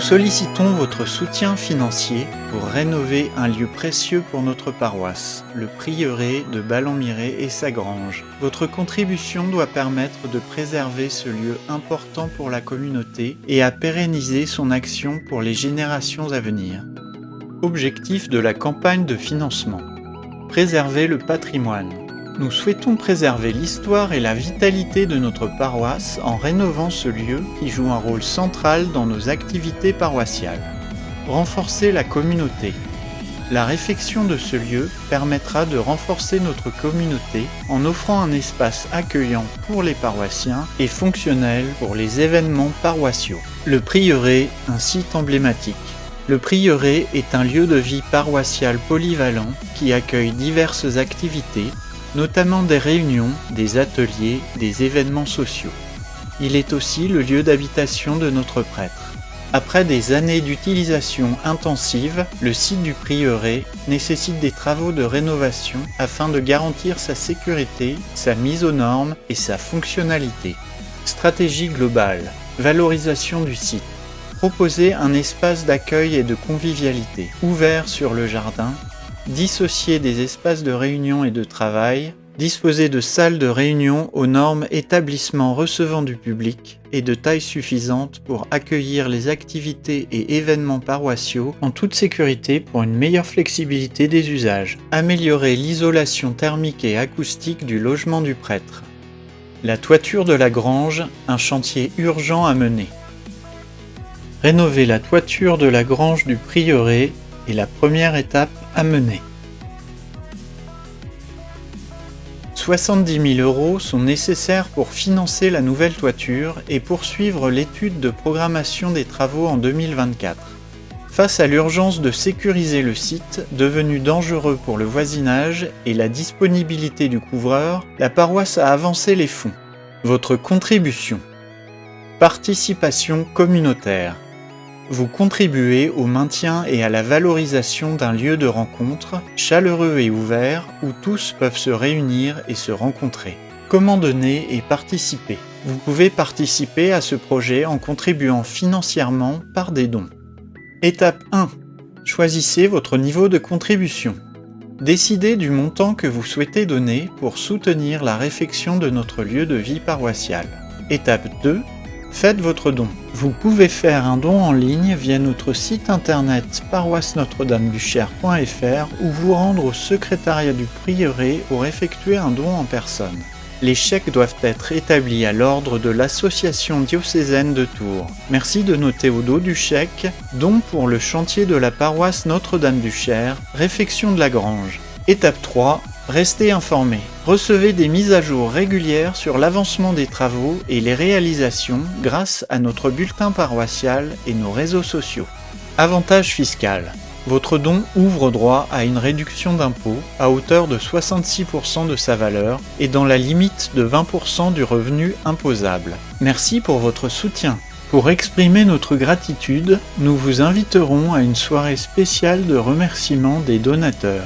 sollicitons votre soutien financier pour rénover un lieu précieux pour notre paroisse, le prieuré de Ballon-Miré et sa grange. Votre contribution doit permettre de préserver ce lieu important pour la communauté et à pérenniser son action pour les générations à venir. Objectif de la campagne de financement. Préserver le patrimoine. Nous souhaitons préserver l'histoire et la vitalité de notre paroisse en rénovant ce lieu qui joue un rôle central dans nos activités paroissiales. Renforcer la communauté. La réfection de ce lieu permettra de renforcer notre communauté en offrant un espace accueillant pour les paroissiens et fonctionnel pour les événements paroissiaux. Le prieuré, un site emblématique. Le prieuré est un lieu de vie paroissial polyvalent qui accueille diverses activités, notamment des réunions, des ateliers, des événements sociaux. Il est aussi le lieu d'habitation de notre prêtre. Après des années d'utilisation intensive, le site du prieuré nécessite des travaux de rénovation afin de garantir sa sécurité, sa mise aux normes et sa fonctionnalité. Stratégie globale. Valorisation du site. Proposer un espace d'accueil et de convivialité, ouvert sur le jardin, dissocier des espaces de réunion et de travail, disposer de salles de réunion aux normes établissements recevant du public et de taille suffisante pour accueillir les activités et événements paroissiaux en toute sécurité pour une meilleure flexibilité des usages. Améliorer l'isolation thermique et acoustique du logement du prêtre. La toiture de la grange, un chantier urgent à mener. Rénover la toiture de la grange du prieuré est la première étape à mener. 70 000 € sont nécessaires pour financer la nouvelle toiture et poursuivre l'étude de programmation des travaux en 2024. Face à l'urgence de sécuriser le site, devenu dangereux pour le voisinage et la disponibilité du couvreur, la paroisse a avancé les fonds. Votre contribution. Participation communautaire. Vous contribuez au maintien et à la valorisation d'un lieu de rencontre, chaleureux et ouvert, où tous peuvent se réunir et se rencontrer. Comment donner et participer? Vous pouvez participer à ce projet en contribuant financièrement par des dons. Étape 1. Choisissez votre niveau de contribution. Décidez du montant que vous souhaitez donner pour soutenir la réfection de notre lieu de vie paroissial. Étape 2. Faites votre don. Vous pouvez faire un don en ligne via notre site internet paroisse-notre-dame-du-Cher.fr ou vous rendre au secrétariat du prieuré pour effectuer un don en personne. Les chèques doivent être établis à l'ordre de l'association diocésaine de Tours. Merci de noter au dos du chèque « Don pour le chantier de la paroisse Notre-Dame-du-Cher, réfection de la grange ». Étape 3. Restez informés. Recevez des mises à jour régulières sur l'avancement des travaux et les réalisations grâce à notre bulletin paroissial et nos réseaux sociaux. Avantage fiscal. Votre don ouvre droit à une réduction d'impôt à hauteur de 66% de sa valeur et dans la limite de 20% du revenu imposable. Merci pour votre soutien. Pour exprimer notre gratitude, nous vous inviterons à une soirée spéciale de remerciement des donateurs.